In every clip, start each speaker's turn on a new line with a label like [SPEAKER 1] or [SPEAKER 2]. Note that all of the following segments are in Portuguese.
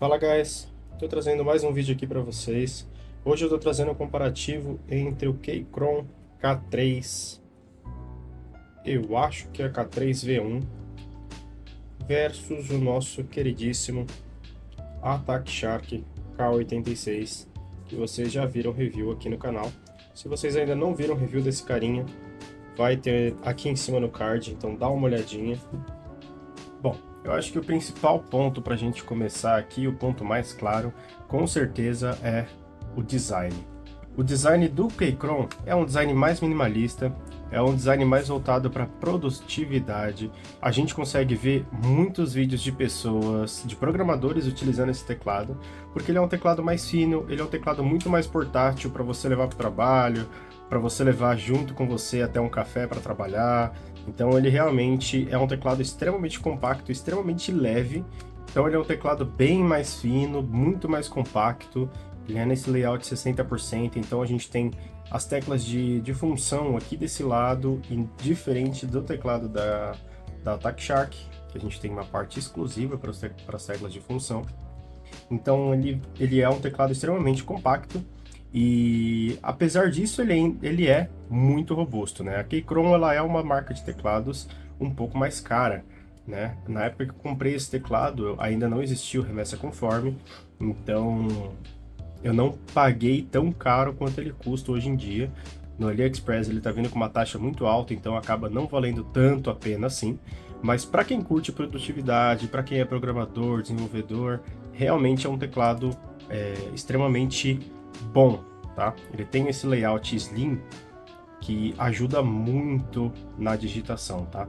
[SPEAKER 1] Fala guys, estou trazendo mais um vídeo aqui para vocês. Hoje eu estou trazendo um comparativo entre o Keychron K3, eu acho que é K3 V1, versus o nosso queridíssimo Attack Shark K86, que vocês já viram review aqui no canal. Se vocês ainda não viram review desse carinha, vai ter aqui em cima no card, então dá uma olhadinha. Bom, eu acho que o principal ponto para a gente começar aqui, o ponto mais claro, com certeza é o design. O design do Keychron é um design mais minimalista, é um design mais voltado para produtividade. A gente consegue ver muitos vídeos de pessoas, de programadores utilizando esse teclado, porque ele é um teclado mais fino, ele é um teclado muito mais portátil para você levar para o trabalho, para você levar junto com você até um café para trabalhar. Então ele realmente é um teclado extremamente compacto, extremamente leve. Então ele é um teclado bem mais fino, muito mais compacto. Ele é nesse layout 60%, então a gente tem as teclas de função aqui desse lado, e diferente do teclado da Attack Shark, que a gente tem uma parte exclusiva para as teclas de função. Então ele é um teclado extremamente compacto, e apesar disso ele é muito robusto, né? A Keychron ela é uma marca de teclados um pouco mais cara, né? Na época que eu comprei esse teclado ainda não existia o remessa conforme, então eu não paguei tão caro quanto ele custa hoje em dia. No AliExpress ele está vindo com uma taxa muito alta, então acaba não valendo tanto a pena assim. Mas para quem curte produtividade, para quem é programador, desenvolvedor, realmente é um teclado extremamente bom, tá? Ele tem esse layout slim que ajuda muito na digitação, tá?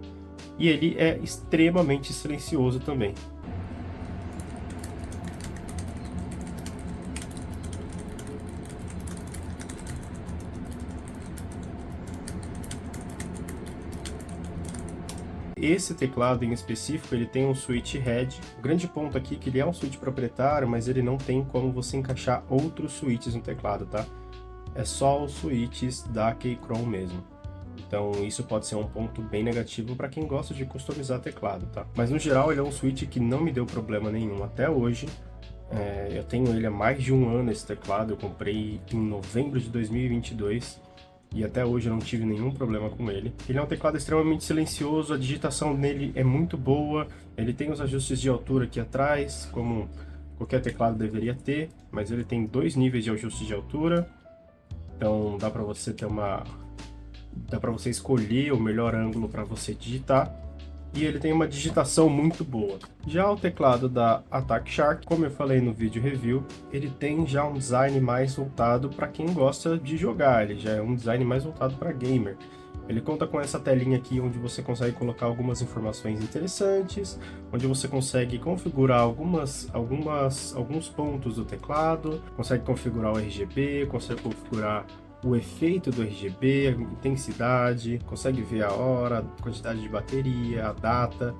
[SPEAKER 1] E ele é extremamente silencioso também. Esse teclado em específico, ele tem um switch head. O grande ponto aqui é que ele é um switch proprietário, mas ele não tem como você encaixar outros switches no teclado, tá? É só os switches da Keychron mesmo. Então isso pode ser um ponto bem negativo para quem gosta de customizar teclado, tá? Mas no geral ele é um switch que não me deu problema nenhum até hoje. Eu tenho ele há mais de um ano, esse teclado, eu comprei em novembro de 2022 e até hoje eu não tive nenhum problema com ele. Ele é um teclado extremamente silencioso, a digitação nele é muito boa, ele tem os ajustes de altura aqui atrás, como qualquer teclado deveria ter, mas ele tem dois níveis de ajuste de altura, então dá para você escolher o melhor ângulo para você digitar. E ele tem uma digitação muito boa. Já o teclado da Attack Shark, como eu falei no vídeo review, ele tem já um design mais voltado para quem gosta de jogar, ele já é um design mais voltado para gamer. Ele conta com essa telinha aqui onde você consegue colocar algumas informações interessantes, onde você consegue configurar alguns pontos do teclado, consegue configurar o RGB, consegue configurar o efeito do RGB, a intensidade, consegue ver a hora, a quantidade de bateria, a data.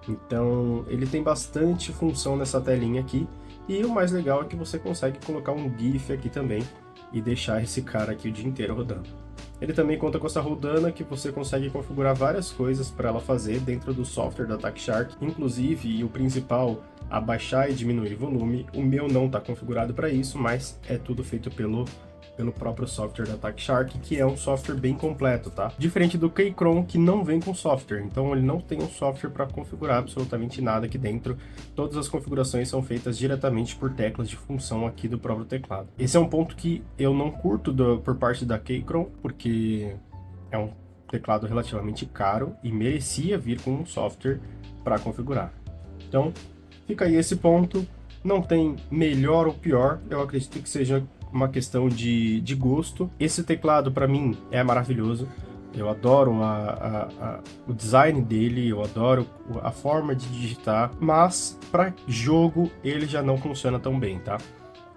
[SPEAKER 1] Então ele tem bastante função nessa telinha aqui, e o mais legal é que você consegue colocar um GIF aqui também e deixar esse cara aqui o dia inteiro rodando. Ele também conta com essa rodana que você consegue configurar várias coisas para ela fazer dentro do software da Attack Shark, inclusive, e o principal, abaixar e diminuir volume. O meu não está configurado para isso, mas é tudo feito pelo próprio software da Attack Shark, que é um software bem completo, tá? Diferente do Keychron, que não vem com software, então ele não tem um software para configurar absolutamente nada aqui dentro. Todas as configurações são feitas diretamente por teclas de função aqui do próprio teclado. Esse é um ponto que eu não curto por parte da Keychron, porque é um teclado relativamente caro e merecia vir com um software para configurar. Então, fica aí esse ponto. Não tem melhor ou pior, eu acredito que seja uma questão de gosto. Esse teclado para mim é maravilhoso, eu adoro o design dele, eu adoro a forma de digitar, mas para jogo ele já não funciona tão bem, tá?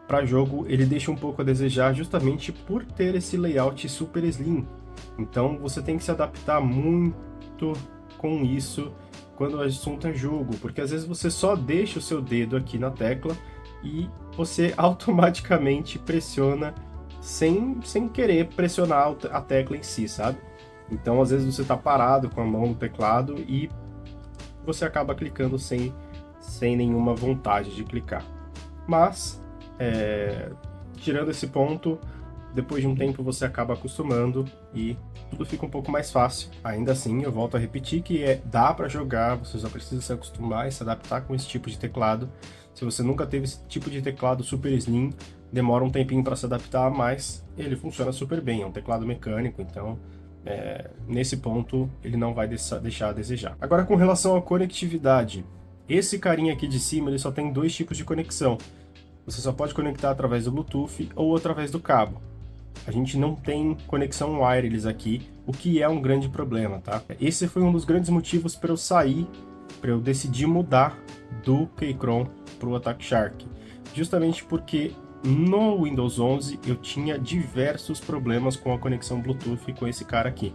[SPEAKER 1] Para jogo ele deixa um pouco a desejar justamente por ter esse layout super slim, então você tem que se adaptar muito com isso quando o assunto é jogo, porque às vezes você só deixa o seu dedo aqui na tecla e você automaticamente pressiona sem querer pressionar a tecla em si, sabe? Então, às vezes você está parado com a mão no teclado e você acaba clicando sem nenhuma vontade de clicar. Mas, tirando esse ponto, depois de um tempo você acaba acostumando e tudo fica um pouco mais fácil. Ainda assim, eu volto a repetir que dá para jogar, você só precisa se acostumar e se adaptar com esse tipo de teclado. Se você nunca teve esse tipo de teclado super slim, demora um tempinho para se adaptar, mas ele funciona super bem. É um teclado mecânico, então nesse ponto ele não vai deixar a desejar. Agora, com relação à conectividade, esse carinha aqui de cima ele só tem 2 tipos de conexão. Você só pode conectar através do Bluetooth ou através do cabo. A gente não tem conexão wireless aqui, o que é um grande problema, tá? Esse foi um dos grandes motivos para eu decidir mudar do Keychron para o Attack Shark. Justamente porque no Windows 11 eu tinha diversos problemas com a conexão Bluetooth com esse cara aqui.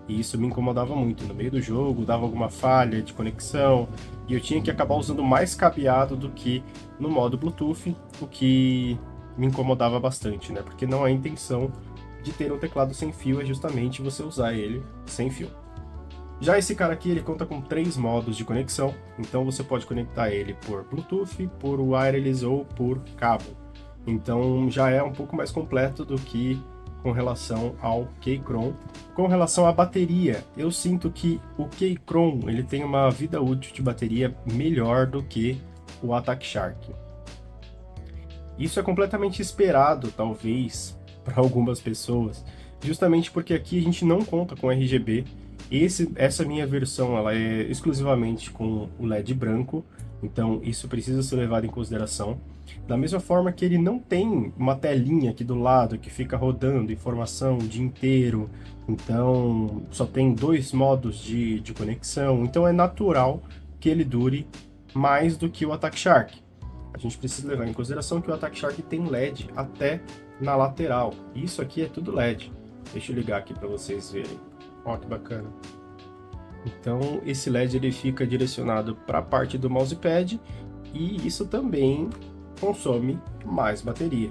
[SPEAKER 1] E isso me incomodava muito. No meio do jogo, dava alguma falha de conexão, e eu tinha que acabar usando mais cabeado do que no modo Bluetooth, o que me incomodava bastante, né? Porque não é a intenção de ter um teclado sem fio, é justamente você usar ele sem fio. Já esse cara aqui, ele conta com 3 modos de conexão, então você pode conectar ele por Bluetooth, por wireless ou por cabo. Então já é um pouco mais completo do que com relação ao Keychron. Com relação à bateria, eu sinto que o Keychron ele tem uma vida útil de bateria melhor do que o Attack Shark. Isso é completamente esperado, talvez, para algumas pessoas, justamente porque aqui a gente não conta com RGB. Essa minha versão ela é exclusivamente com o LED branco, então isso precisa ser levado em consideração. Da mesma forma que ele não tem uma telinha aqui do lado que fica rodando informação o dia inteiro, então só tem 2 modos de conexão, então é natural que ele dure mais do que o Attack Shark. A gente precisa levar em consideração que o Attack Shark tem LED até na lateral. Isso aqui é tudo LED. Deixa eu ligar aqui para vocês verem. Ó, que bacana. Então, esse LED ele fica direcionado para a parte do mousepad e isso também consome mais bateria.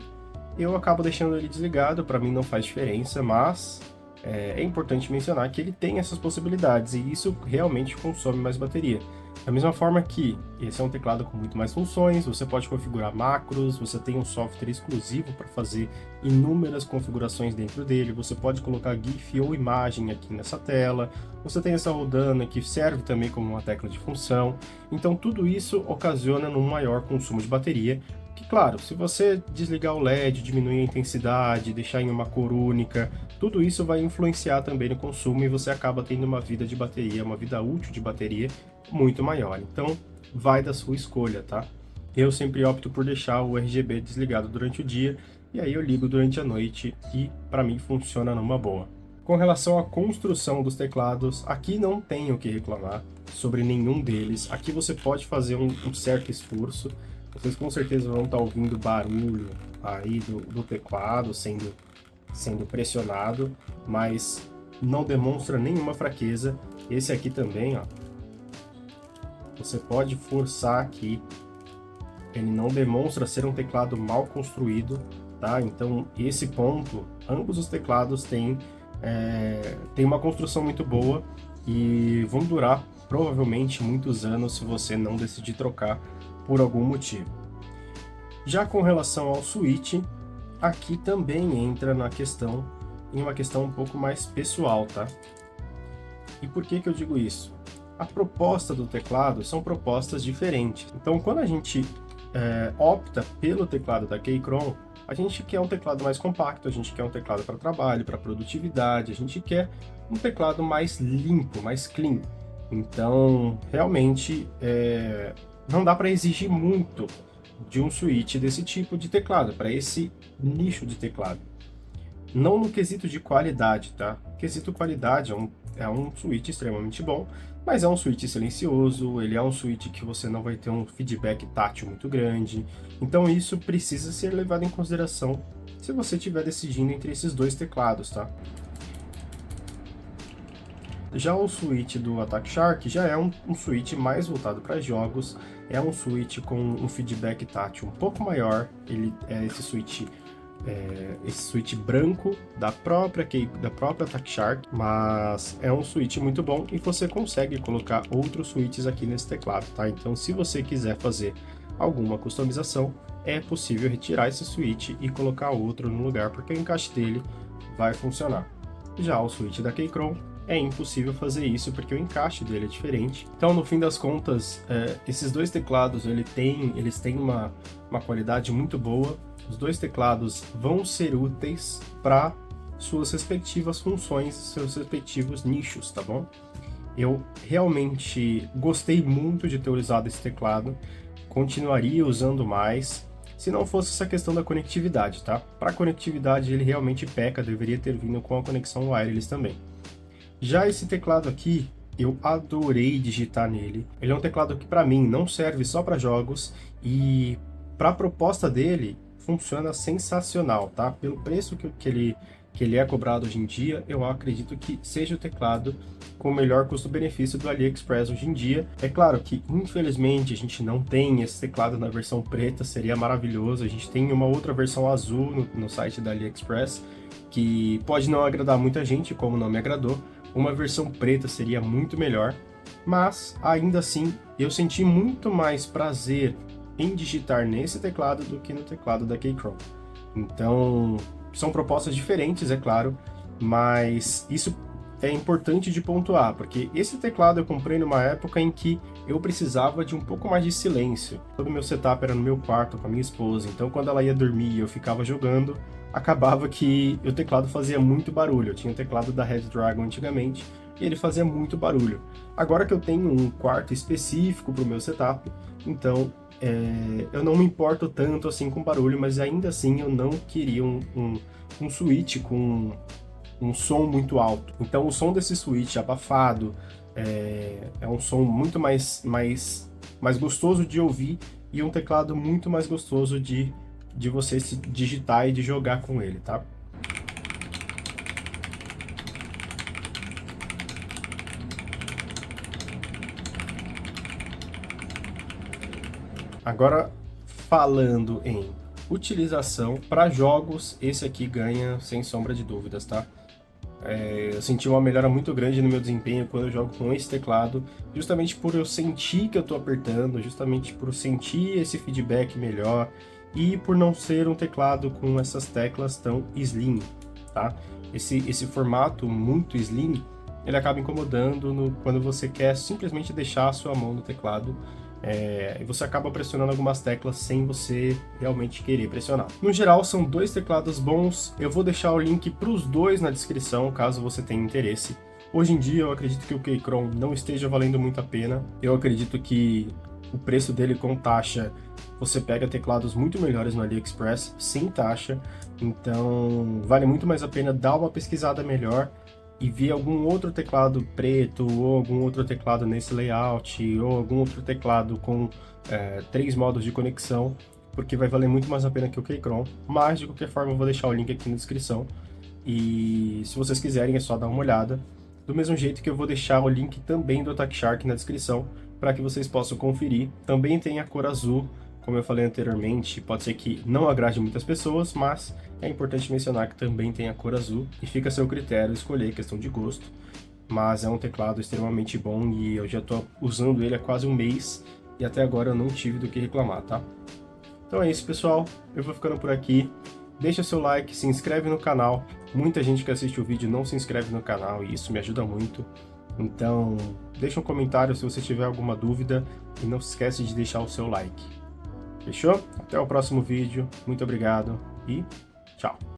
[SPEAKER 1] Eu acabo deixando ele desligado, para mim não faz diferença, mas é importante mencionar que ele tem essas possibilidades e isso realmente consome mais bateria. Da mesma forma que esse é um teclado com muito mais funções, você pode configurar macros, você tem um software exclusivo para fazer inúmeras configurações dentro dele, você pode colocar GIF ou imagem aqui nessa tela, você tem essa rodana que serve também como uma tecla de função, então tudo isso ocasiona um maior consumo de bateria, que claro, se você desligar o LED, diminuir a intensidade, deixar em uma cor única, tudo isso vai influenciar também no consumo e você acaba tendo uma vida de bateria, uma vida útil de bateria muito maior. Então, vai da sua escolha, tá? Eu sempre opto por deixar o RGB desligado durante o dia e aí eu ligo durante a noite e para mim funciona numa boa. Com relação à construção dos teclados, aqui não tenho o que reclamar sobre nenhum deles. Aqui você pode fazer um certo esforço. Vocês com certeza vão estar ouvindo barulho aí do teclado sendo pressionado, mas não demonstra nenhuma fraqueza. Esse aqui também, ó, você pode forçar aqui, ele não demonstra ser um teclado mal construído, tá? Então esse ponto, ambos os teclados têm uma construção muito boa e vão durar provavelmente muitos anos se você não decidir trocar por algum motivo. Já com relação ao switch, aqui também entra em uma questão um pouco mais pessoal, tá? E por que eu digo isso? A proposta do teclado são propostas diferentes. Então, quando a gente opta pelo teclado da Keychron, a gente quer um teclado mais compacto, a gente quer um teclado para trabalho, para produtividade, a gente quer um teclado mais limpo, mais clean. Então, realmente, não dá para exigir muito de um switch desse tipo de teclado, para esse nicho de teclado. Não no quesito de qualidade, tá? O quesito qualidade é um switch extremamente bom, mas é um switch silencioso, ele é um switch que você não vai ter um feedback tátil muito grande, então isso precisa ser levado em consideração se você estiver decidindo entre esses 2 teclados, tá? Já o switch do Attack Shark já é um switch mais voltado para jogos, é um switch com um feedback tátil um pouco maior, ele é esse switch branco da própria Attack Shark, mas é um switch muito bom e você consegue colocar outros switches aqui nesse teclado, tá? Então, se você quiser fazer alguma customização, é possível retirar esse switch e colocar outro no lugar, porque o encaixe dele vai funcionar. Já o switch da Keychron é impossível fazer isso, porque o encaixe dele é diferente. Então, no fim das contas, esses dois teclados eles têm uma qualidade muito boa. Os dois teclados vão ser úteis para suas respectivas funções, seus respectivos nichos, tá bom? Eu realmente gostei muito de ter usado esse teclado, continuaria usando mais, se não fosse essa questão da conectividade, tá? Para conectividade ele realmente peca, deveria ter vindo com a conexão wireless também. Já esse teclado aqui, eu adorei digitar nele. Ele é um teclado que para mim não serve só para jogos e para a proposta dele funciona sensacional, tá? Pelo preço que ele é cobrado hoje em dia, eu acredito que seja o teclado com o melhor custo-benefício do AliExpress hoje em dia. É claro que, infelizmente, a gente não tem esse teclado na versão preta, seria maravilhoso. A gente tem uma outra versão azul no site da AliExpress, que pode não agradar muita gente, como não me agradou. Uma versão preta seria muito melhor, mas, ainda assim, eu senti muito mais prazer em digitar nesse teclado do que no teclado da Keychron. Então, são propostas diferentes, é claro, mas isso é importante de pontuar, porque esse teclado eu comprei numa época em que eu precisava de um pouco mais de silêncio. Todo o meu setup era no meu quarto com a minha esposa, então quando ela ia dormir e eu ficava jogando, acabava que o teclado fazia muito barulho. Eu tinha o teclado da Red Dragon antigamente e ele fazia muito barulho. Agora que eu tenho um quarto específico para o meu setup, então eu não me importo tanto assim com barulho, mas ainda assim eu não queria um switch com um som muito alto. Então o som desse switch abafado é um som muito mais gostoso de ouvir e um teclado muito mais gostoso de você se digitar e de jogar com ele, tá? Agora, falando em utilização para jogos, esse aqui ganha sem sombra de dúvidas, tá? Eu senti uma melhora muito grande no meu desempenho quando eu jogo com esse teclado, justamente por eu sentir que eu tô apertando, justamente por sentir esse feedback melhor e por não ser um teclado com essas teclas tão slim, tá? Esse formato muito slim, ele acaba incomodando quando você quer simplesmente deixar a sua mão no teclado e você acaba pressionando algumas teclas sem você realmente querer pressionar. No geral, são dois teclados bons. Eu vou deixar o link para os dois na descrição, caso você tenha interesse. Hoje em dia, eu acredito que o Keychron não esteja valendo muito a pena. Eu acredito que o preço dele com taxa, você pega teclados muito melhores no AliExpress, sem taxa. Então, vale muito mais a pena dar uma pesquisada melhor e ver algum outro teclado preto, ou algum outro teclado nesse layout, ou algum outro teclado com 3 modos de conexão, porque vai valer muito mais a pena que o Keychron. Mas, de qualquer forma, eu vou deixar o link aqui na descrição, e se vocês quiserem é só dar uma olhada. Do mesmo jeito que eu vou deixar o link também do Attack Shark na descrição, para que vocês possam conferir. Também tem a cor azul, como eu falei anteriormente, pode ser que não agrade muitas pessoas, mas é importante mencionar que também tem a cor azul e fica a seu critério escolher, questão de gosto. Mas é um teclado extremamente bom e eu já estou usando ele há quase um mês e até agora eu não tive do que reclamar, tá? Então é isso, pessoal. Eu vou ficando por aqui. Deixa seu like, se inscreve no canal. Muita gente que assiste o vídeo não se inscreve no canal e isso me ajuda muito. Então, deixa um comentário se você tiver alguma dúvida e não se esquece de deixar o seu like. Fechou? Até o próximo vídeo. Muito obrigado e tchau.